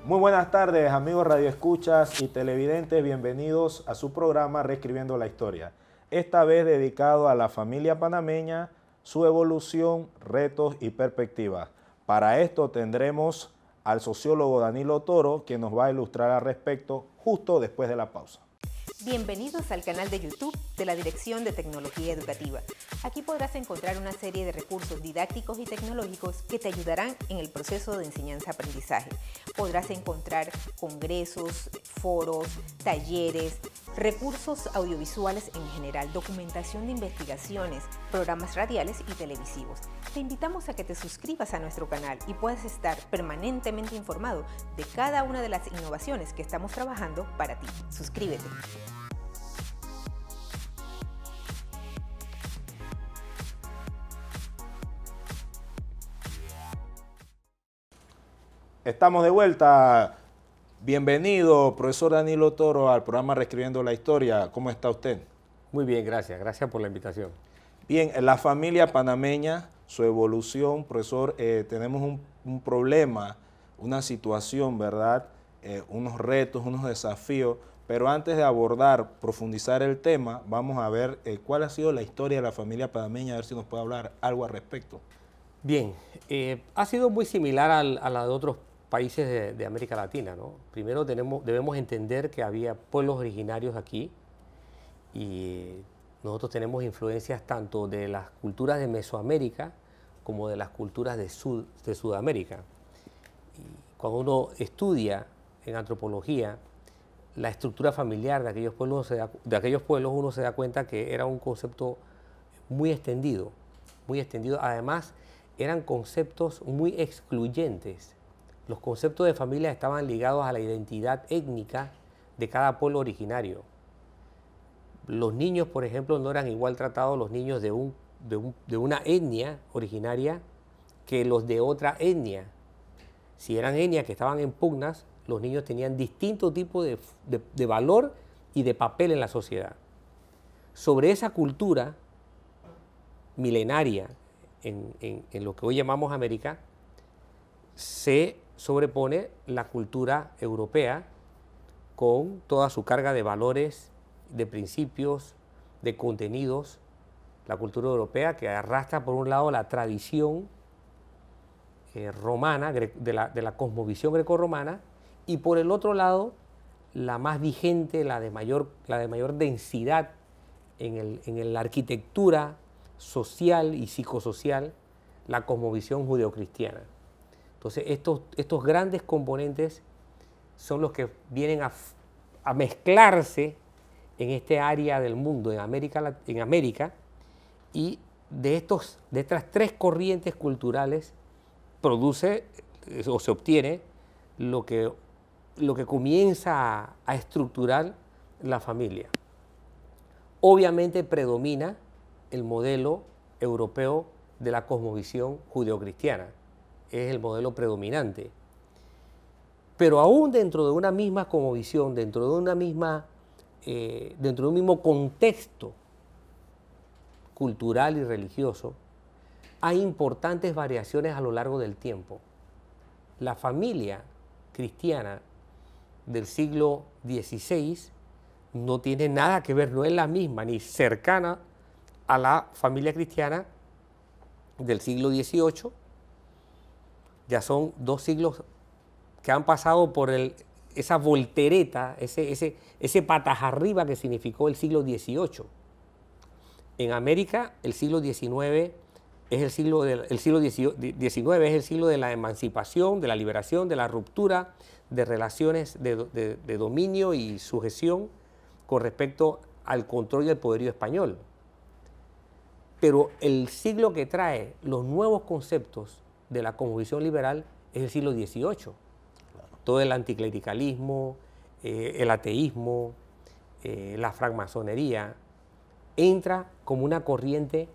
Muy buenas tardes, amigos radioescuchas y televidentes, bienvenidos a su programa Reescribiendo la Historia. Esta vez dedicado a la familia panameña, su evolución, retos y perspectivas. Para esto tendremos al sociólogo Danilo Toro, quien nos va a ilustrar al respecto justo después de la pausa. Bienvenidos al canal de YouTube de la Dirección de Tecnología Educativa. Aquí podrás encontrar una serie de recursos didácticos y tecnológicos que te ayudarán en el proceso de enseñanza-aprendizaje. Podrás encontrar congresos, foros, talleres, recursos audiovisuales en general, documentación de investigaciones, programas radiales y televisivos. Te invitamos a que te suscribas a nuestro canal y puedas estar permanentemente informado de cada una de las innovaciones que estamos trabajando para ti. Suscríbete. Estamos de vuelta. Bienvenido, profesor Danilo Toro, al programa Reescribiendo la Historia. ¿Cómo está usted? Muy bien, gracias. Gracias por la invitación. Bien, la familia panameña, su evolución, profesor, tenemos un problema, una situación, ¿verdad? Unos retos, unos desafíos, pero antes de abordar, profundizar el tema, vamos a ver cuál ha sido la historia de la familia panameña, a ver si nos puede hablar algo al respecto. Bien, ha sido muy similar a la de otros países de América Latina, ¿no? Primero debemos entender que había pueblos originarios aquí y nosotros tenemos influencias tanto de las culturas de Mesoamérica como de las culturas de Sudamérica. Y cuando uno estudia en antropología la estructura familiar de aquellos pueblos, uno se da cuenta que era un concepto muy extendido, muy extendido. Además, eran conceptos muy excluyentes. Los conceptos de familia estaban ligados a la identidad étnica de cada pueblo originario. Los niños, por ejemplo, no eran igual tratados los niños de una etnia originaria que los de otra etnia. Si eran etnias que estaban en pugnas, los niños tenían distinto tipo de valor y de papel en la sociedad. Sobre esa cultura milenaria en lo que hoy llamamos América, se sobrepone la cultura europea con toda su carga de valores, de principios, de contenidos. La cultura europea que arrastra por un lado la tradición romana, de la cosmovisión grecorromana, y por el otro lado la más vigente, la de mayor densidad en la arquitectura social y psicosocial, la cosmovisión judeocristiana. Entonces estos grandes componentes son los que vienen a mezclarse en este área del mundo, en América, y de estas tres corrientes culturales produce o se obtiene lo que comienza a estructurar la familia. Obviamente predomina el modelo europeo de la cosmovisión judeocristiana, es el modelo predominante. Pero aún dentro de una misma cosmovisión, dentro de un mismo contexto cultural y religioso, hay importantes variaciones a lo largo del tiempo. La familia cristiana del siglo XVI no tiene nada que ver, no es la misma ni cercana a la familia cristiana del siglo XVIII. Ya son dos siglos que han pasado por esa voltereta, ese patas arriba que significó el siglo XVIII. En América, el siglo XIX es el siglo de la emancipación, de la liberación, de la ruptura de relaciones de dominio y sujeción con respecto al control y al poderío español. Pero el siglo que trae los nuevos conceptos de la cosmovisión liberal es el siglo XVIII. Todo el anticlericalismo, el ateísmo, la francmasonería, entra como una corriente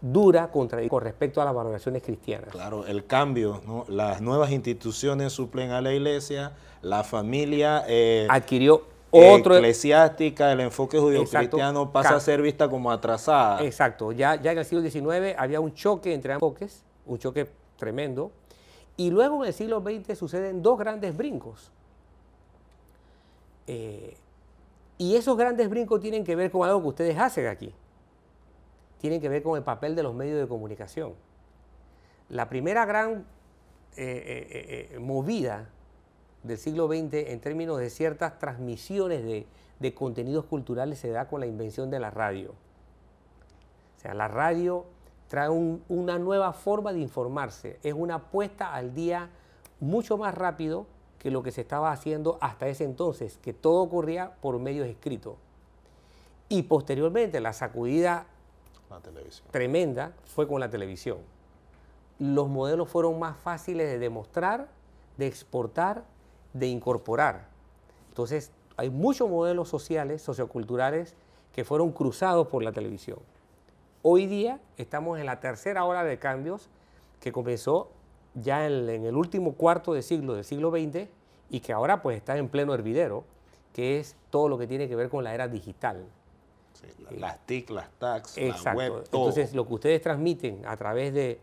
dura con respecto a las valoraciones cristianas. Claro, el cambio, ¿no? Las nuevas instituciones suplen a la Iglesia, la familia adquirió otro eclesiástica, el enfoque judeocristiano pasa a ser vista como atrasada. Exacto, ya en el siglo XIX había un choque entre enfoques, un choque tremendo, Y luego en el siglo XX suceden dos grandes brincos. Y esos grandes brincos tienen que ver con algo que ustedes hacen aquí. Tienen que ver con el papel de los medios de comunicación. La primera gran movida del siglo XX en términos de ciertas transmisiones de contenidos culturales se da con la invención de la radio. O sea, la radio trae una nueva forma de informarse. Es una puesta al día mucho más rápido que lo que se estaba haciendo hasta ese entonces, que todo ocurría por medios escritos. Y posteriormente la sacudida tremenda fue con la televisión. Los modelos fueron más fáciles de demostrar, de exportar, de incorporar. Entonces, hay muchos modelos sociales, socioculturales, que fueron cruzados por la televisión. Hoy día estamos en la tercera ola de cambios que comenzó ya en el último cuarto de siglo del siglo XX y que ahora pues está en pleno hervidero, que es todo lo que tiene que ver con la era digital. Sí, las TIC, las tags, exacto, la web, todo. Entonces, lo que ustedes transmiten a través de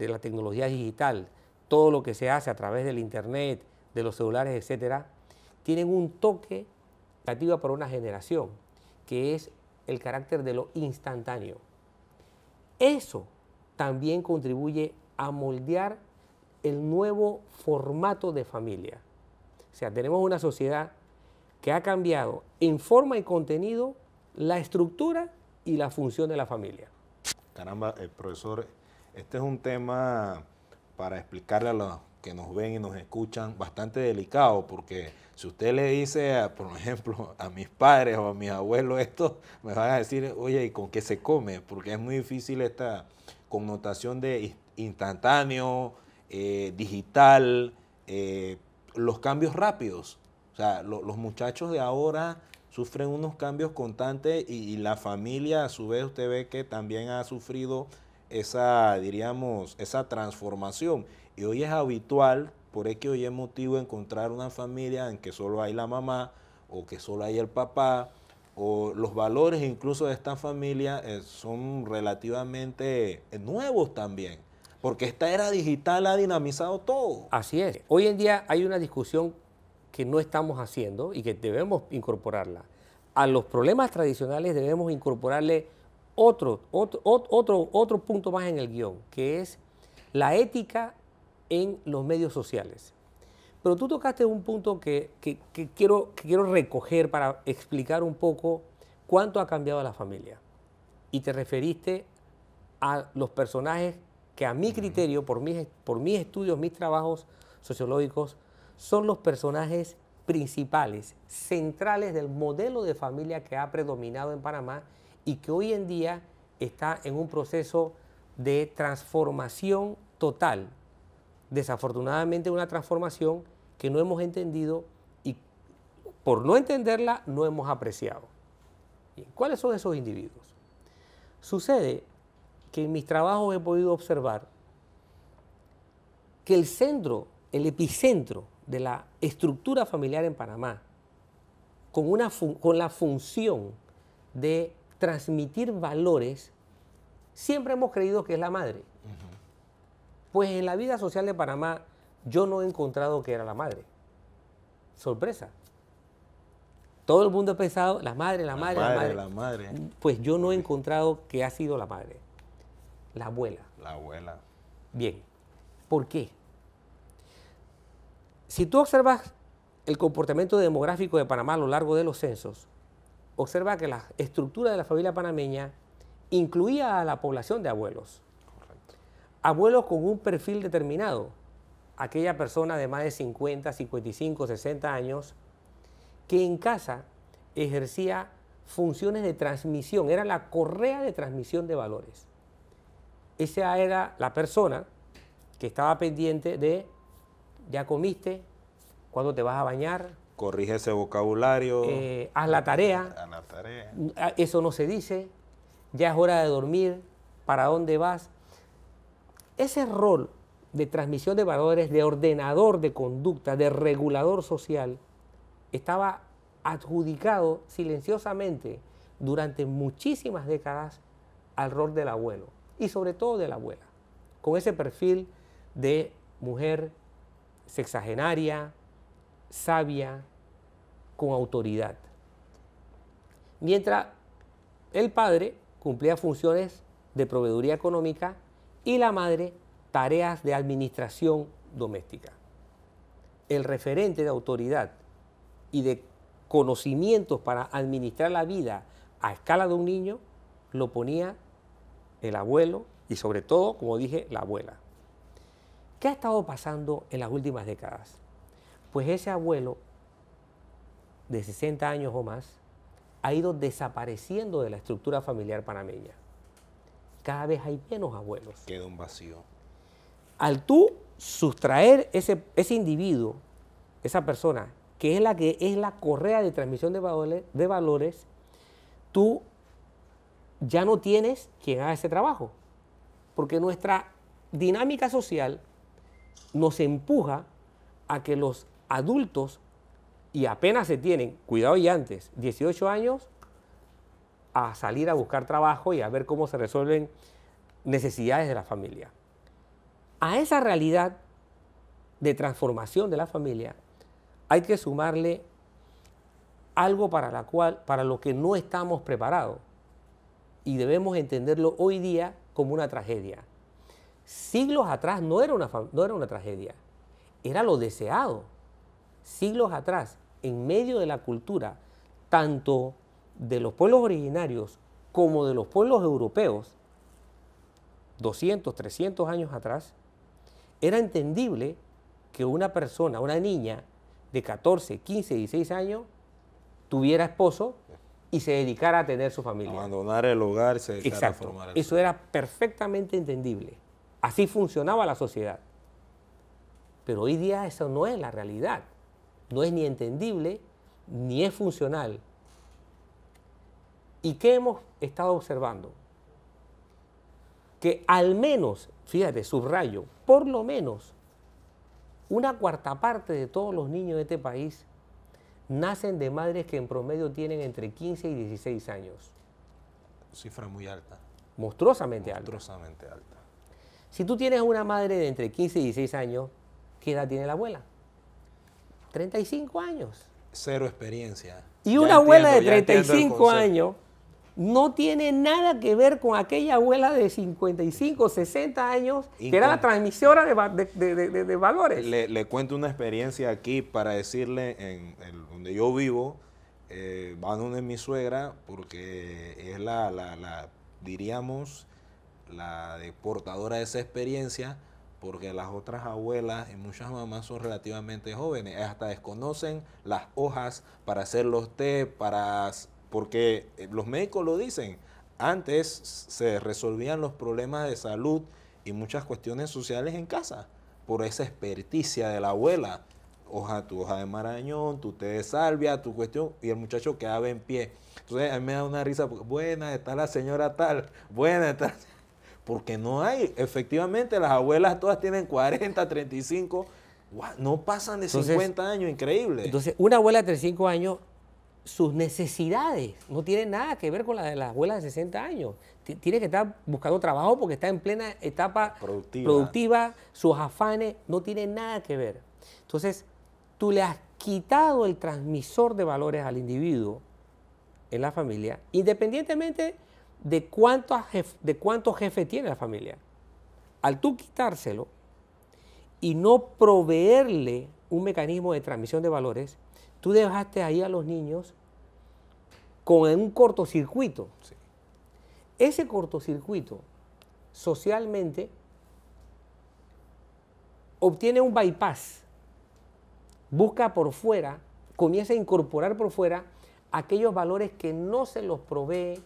la tecnología digital, todo lo que se hace a través del internet, de los celulares, etcétera, tienen un toque negativo para una generación, que es el carácter de lo instantáneo. Eso también contribuye a moldear el nuevo formato de familia. O sea, tenemos una sociedad que ha cambiado en forma y contenido la estructura y la función de la familia. Caramba, profesor, este es un tema para explicarle a los que nos ven y nos escuchan bastante delicado, porque si usted le dice, por ejemplo, a mis padres o a mis abuelos esto, me van a decir, oye, ¿y con qué se come? Porque es muy difícil esta connotación de instantáneo, digital, los cambios rápidos. O sea, los muchachos de ahora sufren unos cambios constantes y la familia, a su vez, usted ve que también ha sufrido esa, diríamos, esa transformación. Y hoy es habitual, por X o Y motivo, encontrar una familia en que solo hay la mamá o que solo hay el papá, o los valores incluso de esta familia son relativamente nuevos también, porque esta era digital ha dinamizado todo. Así es. Hoy en día hay una discusión que no estamos haciendo y que debemos incorporarla. A los problemas tradicionales debemos incorporarle otro punto más en el guión, que es la ética en los medios sociales. Pero tú tocaste un punto que quiero recoger para explicar un poco cuánto ha cambiado la familia. Y te referiste a los personajes que a mi criterio, por mis estudios, mis trabajos sociológicos, son los personajes principales, centrales del modelo de familia que ha predominado en Panamá y que hoy en día está en un proceso de transformación total. Desafortunadamente una transformación que no hemos entendido y por no entenderla no hemos apreciado. ¿Cuáles son esos individuos? Sucede que en mis trabajos he podido observar que el centro, el epicentro de la estructura familiar en Panamá, con la función de transmitir valores, siempre hemos creído que es la madre. Pues en la vida social de Panamá yo no he encontrado que era la madre. Sorpresa. Todo el mundo ha pensado, la madre. Pues yo no he encontrado que ha sido la madre. La abuela. La abuela. Bien. ¿Por qué? Si tú observas el comportamiento demográfico de Panamá a lo largo de los censos, observa que la estructura de la familia panameña incluía a la población de abuelos. Correcto. Abuelos con un perfil determinado. Aquella persona de más de 50, 55, 60 años que en casa ejercía funciones de transmisión, era la correa de transmisión de valores. Esa era la persona que estaba pendiente de, ¿ya comiste? ¿Cuándo te vas a bañar? Corrige ese vocabulario. Haz la tarea. Haz la tarea. Eso no se dice. Ya es hora de dormir. ¿Para dónde vas? Ese rol de transmisión de valores, de ordenador de conducta, de regulador social, estaba adjudicado silenciosamente durante muchísimas décadas al rol del abuelo y sobre todo de la abuela, con ese perfil de mujer sexagenaria, sabia, con autoridad. Mientras el padre cumplía funciones de proveeduría económica y la madre tareas de administración doméstica. El referente de autoridad y de conocimientos para administrar la vida a escala de un niño lo ponía el abuelo y sobre todo, como dije, la abuela. ¿Qué ha estado pasando en las últimas décadas? Pues ese abuelo de 60 años o más ha ido desapareciendo de la estructura familiar panameña. Cada vez hay menos abuelos. Queda un vacío. Al tú sustraer ese individuo, esa persona, que es la correa de transmisión de valores, tú ya no tienes quien haga ese trabajo. Porque nuestra dinámica social nos empuja a que los adultos, y apenas se tienen, cuidado y antes, 18 años, a salir a buscar trabajo y a ver cómo se resuelven necesidades de la familia. A esa realidad de transformación de la familia hay que sumarle algo para lo que no estamos preparados y debemos entenderlo hoy día como una tragedia. Siglos atrás no era una tragedia, era lo deseado. Siglos atrás, en medio de la cultura, tanto de los pueblos originarios como de los pueblos europeos, 200, 300 años atrás, era entendible que una persona, una niña de 14, 15, 16 años, tuviera esposo y se dedicara a tener su familia. Abandonar el hogar y se dedicara a formar el Eso era perfectamente entendible. Así funcionaba la sociedad. Pero hoy día eso no es la realidad. No es ni entendible, ni es funcional. ¿Y qué hemos estado observando? Que al menos, fíjate, subrayo, por lo menos, una cuarta parte de todos los niños de este país nacen de madres que en promedio tienen entre 15 y 16 años. Cifra muy alta. Monstruosamente alta. Monstruosamente alta. Si tú tienes una madre de entre 15 y 16 años, ¿qué edad tiene la abuela? 35 años. Cero experiencia. Y una abuela de 35 años no tiene nada que ver con aquella abuela de 55, 60 años, que era la transmisora de valores. Le cuento una experiencia aquí para decirle, donde yo vivo, va donde mi suegra, porque es diríamos, la portadora de esa experiencia, porque las otras abuelas y muchas mamás son relativamente jóvenes, hasta desconocen las hojas para hacer los té, porque los médicos lo dicen, antes se resolvían los problemas de salud y muchas cuestiones sociales en casa, por esa experticia de la abuela, tu hoja de marañón, tu té de salvia, tu cuestión, y el muchacho quedaba en pie. Entonces a mí me da una risa, porque buena está la señora tal, buena está... Porque no hay, efectivamente las abuelas todas tienen 40, 35, no pasan de 50 años, increíble. Entonces una abuela de 35 años, sus necesidades no tienen nada que ver con la de las abuelas de 60 años. Tiene que estar buscando trabajo porque está en plena etapa productiva, sus afanes no tienen nada que ver. Entonces tú le has quitado el transmisor de valores al individuo en la familia, independientemente de cuántos jefes tiene la familia. Al tú quitárselo y no proveerle un mecanismo de transmisión de valores, tú dejaste ahí a los niños con un cortocircuito. Sí. Ese cortocircuito socialmente obtiene un bypass, busca por fuera, comienza a incorporar por fuera aquellos valores que no se los provee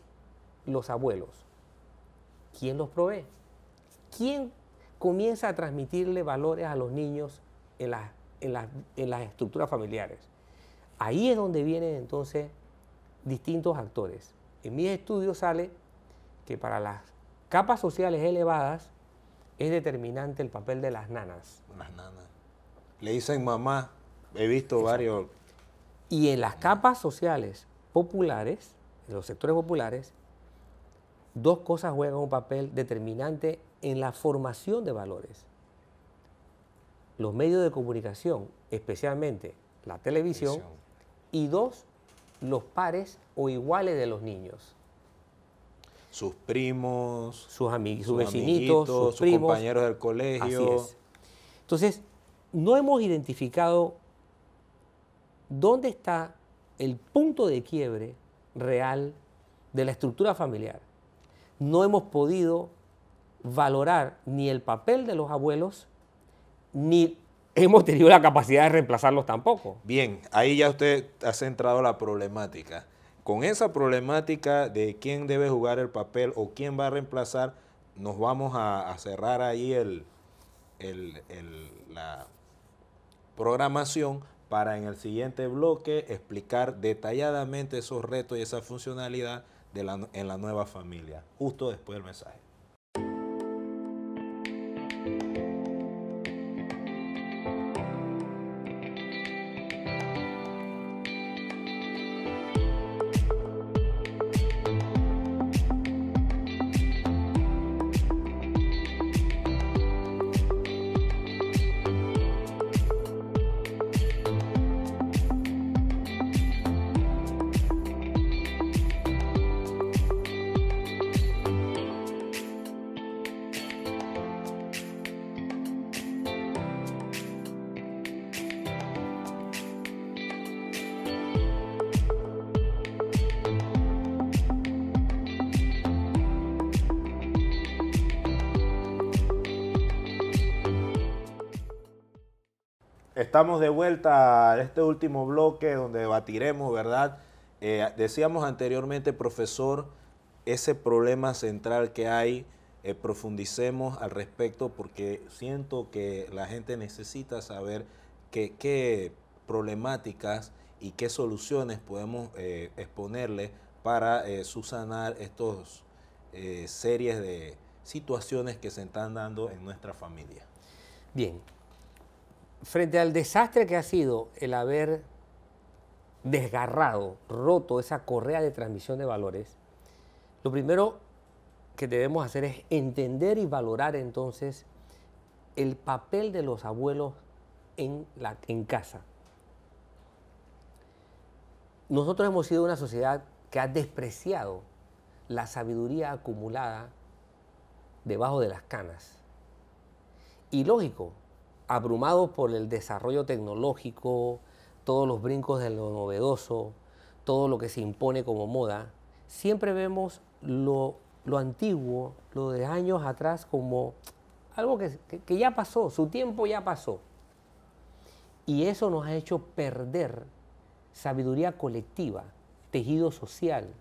los abuelos. ¿Quién los provee? ¿Quién comienza a transmitirle valores a los niños en las estructuras familiares? Ahí es donde vienen entonces distintos actores. En mis estudios sale que para las capas sociales elevadas es determinante el papel de las nanas. Las nanas. Le dicen mamá, he visto varios. Y en las capas sociales populares, en los sectores populares, dos cosas juegan un papel determinante en la formación de valores. los medios de comunicación, especialmente la televisión, y 2, los pares o iguales de los niños. Sus primos, sus amigos, sus vecinitos, sus primos, compañeros del colegio. Así es. Entonces, no hemos identificado dónde está el punto de quiebre real de la estructura familiar. No hemos podido valorar ni el papel de los abuelos, ni hemos tenido la capacidad de reemplazarlos tampoco. Bien, ahí ya usted ha centrado la problemática. Con esa problemática de quién debe jugar el papel o quién va a reemplazar, nos vamos a cerrar ahí la programación para en el siguiente bloque explicar detalladamente esos retos y esa funcionalidad en la nueva familia, justo después del mensaje. Estamos de vuelta a este último bloque donde debatiremos, ¿verdad? Decíamos anteriormente, profesor, ese problema central que hay, profundicemos al respecto porque siento que la gente necesita saber qué problemáticas y qué soluciones podemos exponerle para subsanar estos series de situaciones que se están dando en nuestra familia. Bien. Frente al desastre que ha sido el haber desgarrado, roto esa correa de transmisión de valores, lo primero que debemos hacer es entender y valorar entonces el papel de los abuelos en casa. Nosotros hemos sido una sociedad que ha despreciado la sabiduría acumulada debajo de las canas. Y lógico, abrumados por el desarrollo tecnológico, todos los brincos de lo novedoso, todo lo que se impone como moda, siempre vemos lo antiguo, lo de años atrás, como algo que ya pasó, su tiempo ya pasó. Y eso nos ha hecho perder sabiduría colectiva, tejido social,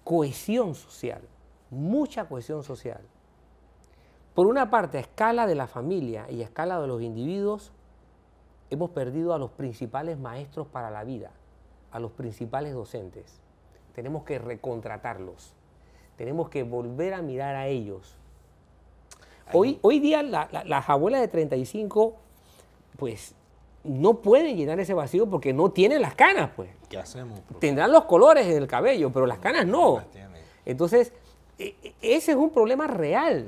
cohesión social, mucha cohesión social. Por una parte, a escala de la familia y a escala de los individuos, hemos perdido a los principales maestros para la vida, a los principales docentes. Tenemos que recontratarlos, tenemos que volver a mirar a ellos. Hoy día las abuelas de 35, pues, no pueden llenar ese vacío porque no tienen las canas, pues. ¿Qué hacemos? Tendrán los colores en el cabello, pero las canas no. Entonces, ese es un problema real.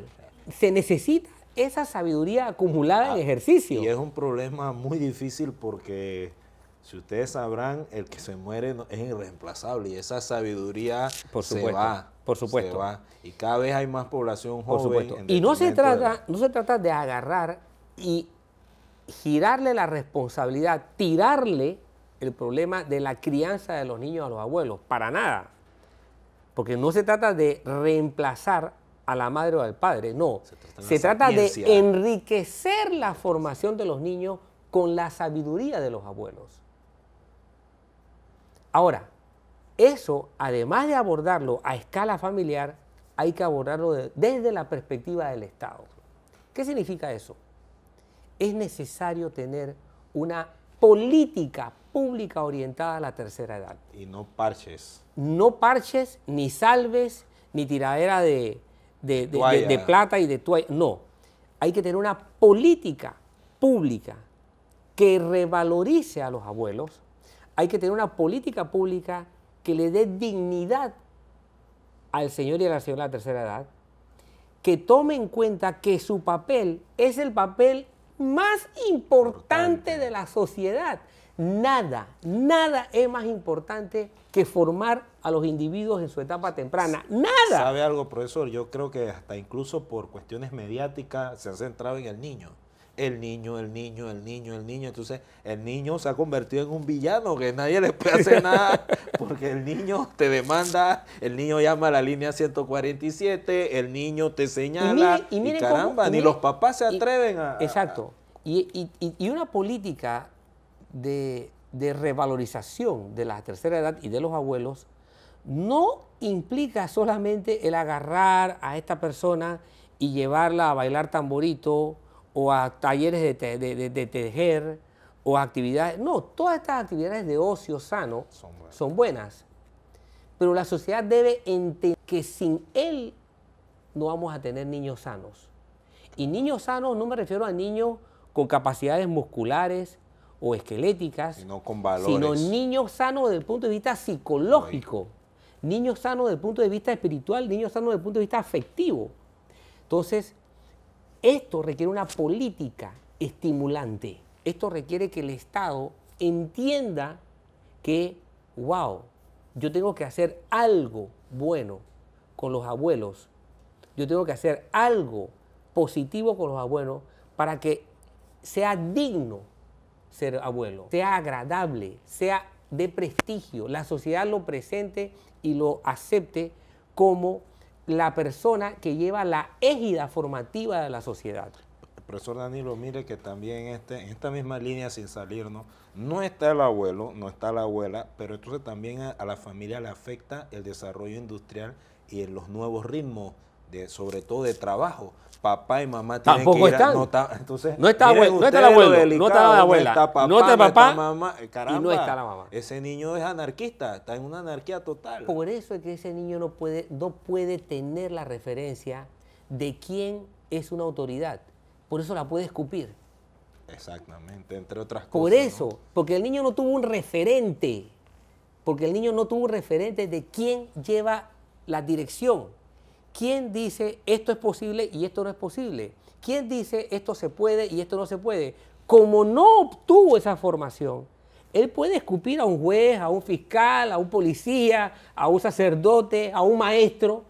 Se necesita esa sabiduría acumulada en ejercicio. Y es un problema muy difícil porque, si ustedes sabrán, el que se muere es irreemplazable y esa sabiduría se va. Por supuesto. Se va. Y cada vez hay más población joven. Por supuesto. Y no se trata de agarrar y girarle la responsabilidad, tirarle el problema de la crianza de los niños a los abuelos. Para nada. Porque no se trata de reemplazar a la madre o al padre, no. Se trata de enriquecer la formación de los niños con la sabiduría de los abuelos. Ahora, eso, además de abordarlo a escala familiar, hay que abordarlo desde la perspectiva del Estado. ¿Qué significa eso? Es necesario tener una política pública orientada a la tercera edad. Y no parches. No parches, ni salves, ni tiradera de plata y de toalla. No, hay que tener una política pública que revalorice a los abuelos. Hay que tener una política pública que le dé dignidad al señor y a la señora de la tercera edad, que tome en cuenta que su papel es el papel más importante de la sociedad. Nada es más importante que formar a los individuos en su etapa temprana. ¡Nada! ¿Sabe algo, profesor? Yo creo que hasta incluso por cuestiones mediáticas se han centrado en el niño. El niño. Entonces, el niño se ha convertido en un villano que nadie le puede hacer nada porque el niño te demanda, el niño llama a la línea 147, el niño te señala y caramba, ni los papás se atreven a... Exacto. Y una política de revalorización de la tercera edad y de los abuelos no implica solamente el agarrar a esta persona y llevarla a bailar tamborito o a talleres de tejer o a actividades. No, todas estas actividades de ocio sano son buenas. Pero la sociedad debe entender que sin él no vamos a tener niños sanos. Y niños sanos no me refiero a niños con capacidades musculares o esqueléticas, sino con valores. Sino niños sanos desde el punto de vista psicológico, niños sanos desde el punto de vista espiritual, niños sanos desde el punto de vista afectivo. Entonces, esto requiere una política estimulante. Esto requiere que el Estado entienda que, wow, yo tengo que hacer algo bueno con los abuelos. Yo tengo que hacer algo positivo con los abuelos para que sea digno ser abuelo, sea agradable, sea de prestigio, la sociedad lo presente y lo acepte como la persona que lleva la égida formativa de la sociedad. Profesor Danilo, mire que también en esta misma línea, sin salirnos, no está el abuelo, no está la abuela, pero entonces también a la familia le afecta el desarrollo industrial y en los nuevos ritmos, sobre todo de trabajo. Papá y mamá tienen tampoco que ir están. Entonces, no está abuelo, no está el abuelo, no está la abuela, no está papá, no está papá mamá, caramba, y no está la mamá. Ese niño es anarquista, está en una anarquía total. Por eso es que ese niño no puede tener la referencia de quién es una autoridad. Por eso la puede escupir. Exactamente, entre otras cosas. Por eso, ¿no? porque el niño no tuvo un referente. Porque el niño no tuvo un referente de quién lleva la dirección. ¿Quién dice esto es posible y esto no es posible? ¿Quién dice esto se puede y esto no se puede? Como no obtuvo esa formación, él puede escupir a un juez, a un fiscal, a un policía, a un sacerdote, a un maestro.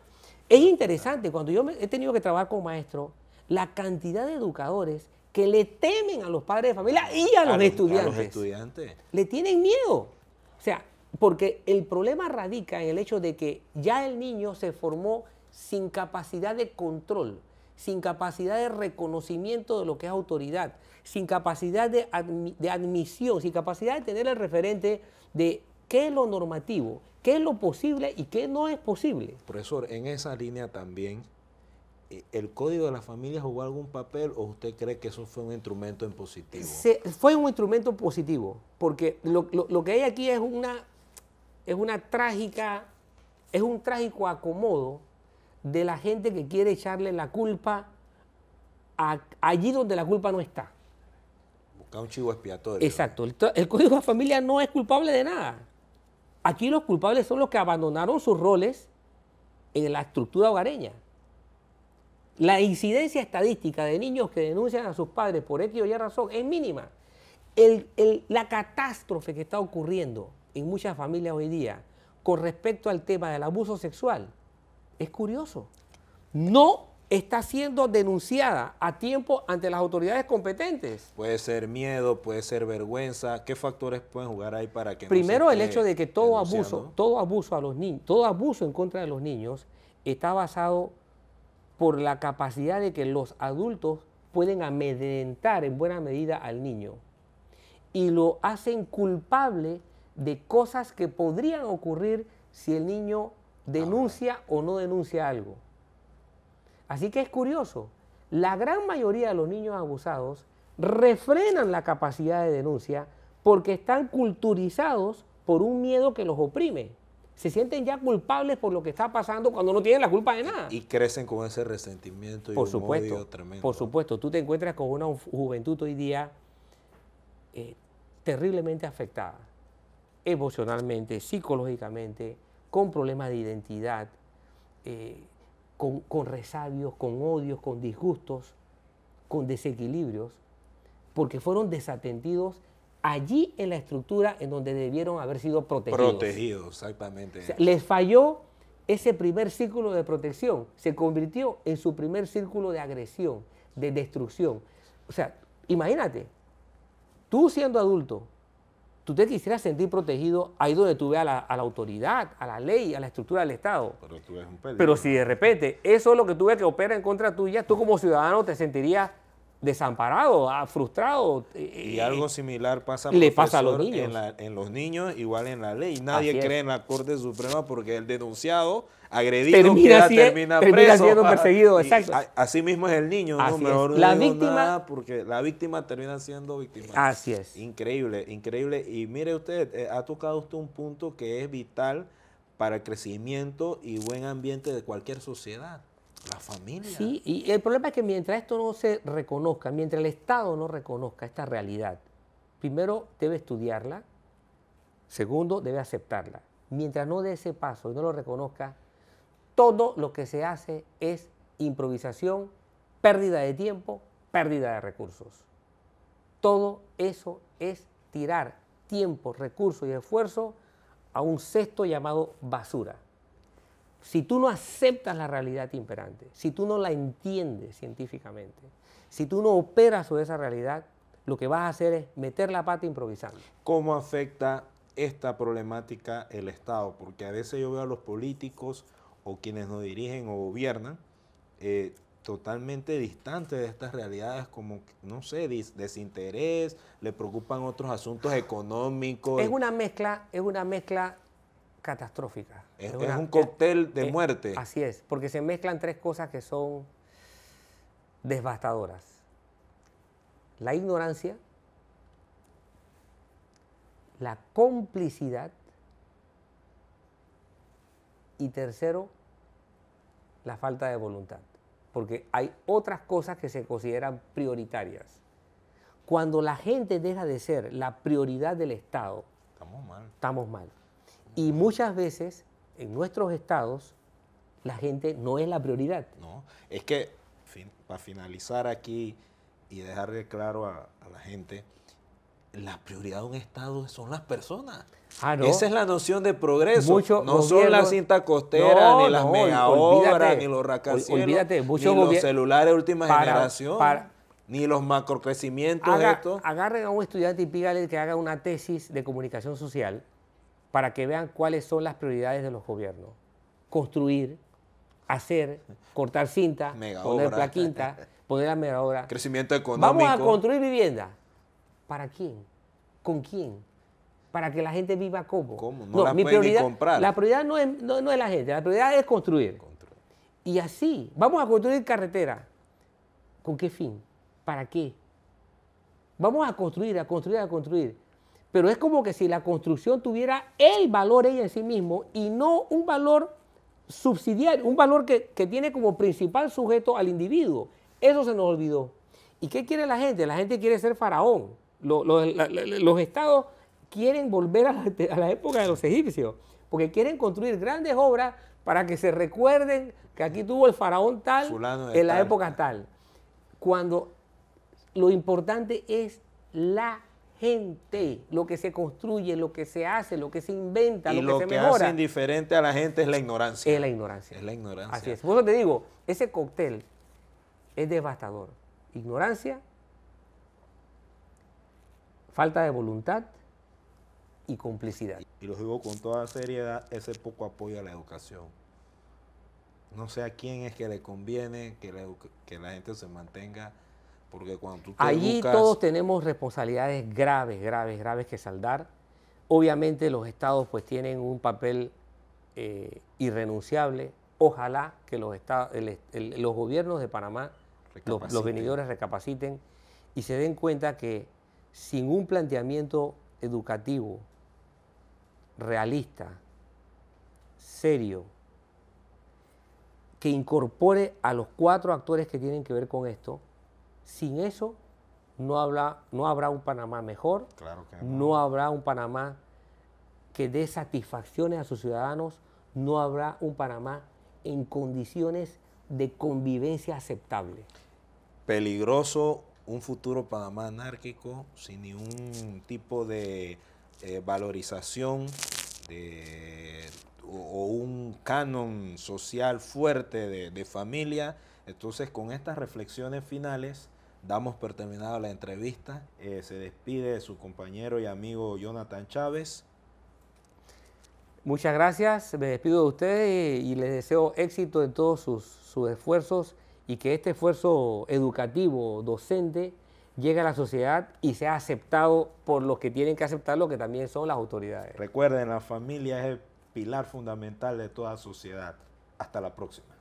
Es interesante, cuando yo he tenido que trabajar como maestro, la cantidad de educadores que le temen a los padres de familia y a los estudiantes. A los estudiantes. Le tienen miedo. O sea, porque el problema radica en el hecho de que ya el niño se formó sin capacidad de control, sin capacidad de reconocimiento de lo que es autoridad, sin capacidad de admisión, sin capacidad de tener el referente de qué es lo normativo, qué es lo posible y qué no es posible. Profesor, en esa línea también, ¿el Código de la Familia jugó algún papel o usted cree que eso fue un instrumento en positivo? Fue un instrumento positivo, porque lo que hay aquí es un trágico acomodo de la gente que quiere echarle la culpa allí donde la culpa no está. Buscar un chivo expiatorio. Exacto. El Código de la Familia no es culpable de nada. Aquí los culpables son los que abandonaron sus roles en la estructura hogareña. La incidencia estadística de niños que denuncian a sus padres por X o Y razón es mínima. La catástrofe que está ocurriendo en muchas familias hoy día con respecto al tema del abuso sexual es curioso. No está siendo denunciada a tiempo ante las autoridades competentes. Puede ser miedo, puede ser vergüenza. ¿Qué factores pueden jugar ahí para que primero no se el hecho de que todo abuso denunciando? a los niños, todo abuso en contra de los niños está basado por la capacidad de que los adultos pueden amedrentar en buena medida al niño y lo hacen culpable de cosas que podrían ocurrir si el niño denuncia o no denuncia algo. Así que es curioso, la gran mayoría de los niños abusados refrenan la capacidad de denuncia porque están culturizados por un miedo que los oprime. Se sienten ya culpables por lo que está pasando cuando no tienen la culpa de nada. Y crecen con ese resentimiento y por un supuesto, odio tremendo. Por supuesto, tú te encuentras con una juventud hoy día terriblemente afectada, emocionalmente, psicológicamente, con problemas de identidad, con resabios, con odios, con disgustos, con desequilibrios. porque fueron desatendidos allí en la estructura en donde debieron haber sido protegidos. Protegidos, exactamente. O sea, les falló ese primer círculo de protección, se convirtió en su primer círculo de agresión, de destrucción. O sea, imagínate, tú siendo adulto, tú te quisieras sentir protegido ahí donde tú veas a la autoridad, a la ley, a la estructura del Estado. Pero tú eres un peligro. Pero si de repente eso es lo que tú ves que opera en contra tuya, tú como ciudadano te sentirías desamparado, frustrado. Y algo similar pasa, le pasa a los profesor, niños. en los niños, igual en la ley. Nadie Así es. cree en la Corte Suprema porque el denunciado, agredido, termina termina preso. siendo perseguido, Y exacto. así mismo es el niño, ¿no? Así es. Mejor no La digo víctima- nada porque la víctima termina siendo víctima. Así es. Increíble, increíble. Y mire usted, ha tocado usted un punto que es vital para el crecimiento y buen ambiente de cualquier sociedad. La familia. Sí, y el problema es que mientras esto no se reconozca, mientras el Estado no reconozca esta realidad, primero debe estudiarla, segundo debe aceptarla. Mientras no dé ese paso y no lo reconozca, todo lo que se hace es improvisación, pérdida de tiempo, pérdida de recursos. Todo eso es tirar tiempo, recursos y esfuerzo a un cesto llamado basura. Si tú no aceptas la realidad imperante, si tú no la entiendes científicamente, si tú no operas sobre esa realidad, lo que vas a hacer es meter la pata improvisando. ¿Cómo afecta esta problemática el Estado? Porque a veces yo veo a los políticos o quienes nos dirigen o gobiernan totalmente distantes de estas realidades, como, no sé, desinterés, le preocupan otros asuntos económicos. Es una mezcla catastrófica. Es un cóctel de es- muerte. Así es, porque se mezclan tres cosas que son devastadoras. La ignorancia, la complicidad y tercero, la falta de voluntad. Porque hay otras cosas que se consideran prioritarias. Cuando la gente deja de ser la prioridad del Estado, Estamos mal. estamos mal. Y muchas veces en nuestros estados la gente no es la prioridad. No, es que para finalizar aquí y dejarle claro a la gente, la prioridad de un Estado son las personas. Ah, ¿no? Esa es la noción de progreso. Muchos no son gobiernos- las cintas costeras, No, ni las no, mega olvídate, obras, ni los rascacielos, olvídate, ni muchos los gobier- celulares de última para- generación, para- ni los macrocrecimientos estos. Agarren a un estudiante y pídale que haga una tesis de comunicación social para que vean cuáles son las prioridades de los gobiernos. Construir, hacer, cortar cinta, Mega poner obra. plaquinta, poner la mega obra. Crecimiento económico. Vamos a construir vivienda. ¿Para quién? ¿Con quién? Para que la gente viva como. ¿Cómo? No la pueden ni comprar. La prioridad no es la gente, la prioridad es construir. Y así, vamos a construir carretera. ¿Con qué fin? ¿Para qué? Vamos a construir, a construir, a construir. Pero es como que si la construcción tuviera el valor ella en sí mismo y no un valor subsidiario, un valor que tiene como principal sujeto al individuo. Eso se nos olvidó. ¿Y qué quiere la gente? La gente quiere ser faraón. Los estados quieren volver a la época de los egipcios, porque quieren construir grandes obras para que se recuerden que aquí tuvo el faraón tal Fulano de en la tal. época tal. Cuando lo importante es la gente, lo que se construye, lo que se hace, lo que se inventa, Y lo lo que se que mejora. hace indiferente a la gente es la ignorancia. Es la ignorancia. Es la ignorancia. Así es. Por eso te digo, ese cóctel es devastador. Ignorancia, falta de voluntad y complicidad. Y lo digo con toda seriedad, ese poco apoyo a la educación. No sé a quién es que le conviene que la gente se mantenga, porque cuando tú te Allí educas, todos tenemos responsabilidades graves que saldar. Obviamente los estados pues tienen un papel irrenunciable. Ojalá que los gobiernos de Panamá, los Recapaciten. venidores recapaciten y se den cuenta que sin un planteamiento educativo realista, serio, que incorpore a los 4 actores que tienen que ver con esto, sin eso no habrá un Panamá mejor, claro que no habrá un Panamá que dé satisfacciones a sus ciudadanos, no habrá un Panamá en condiciones de convivencia aceptable. peligroso un futuro Panamá anárquico, sin ningún tipo de valorización o un canon social fuerte de familia. Entonces, con estas reflexiones finales, damos por terminada la entrevista. Se despide de su compañero y amigo Jonathan Chávez. Muchas gracias, me despido de ustedes y les deseo éxito en todos sus esfuerzos y que este esfuerzo educativo, docente, llegue a la sociedad y sea aceptado por los que tienen que aceptarlo, que también son las autoridades. Recuerden, la familia es el pilar fundamental de toda sociedad. Hasta la próxima.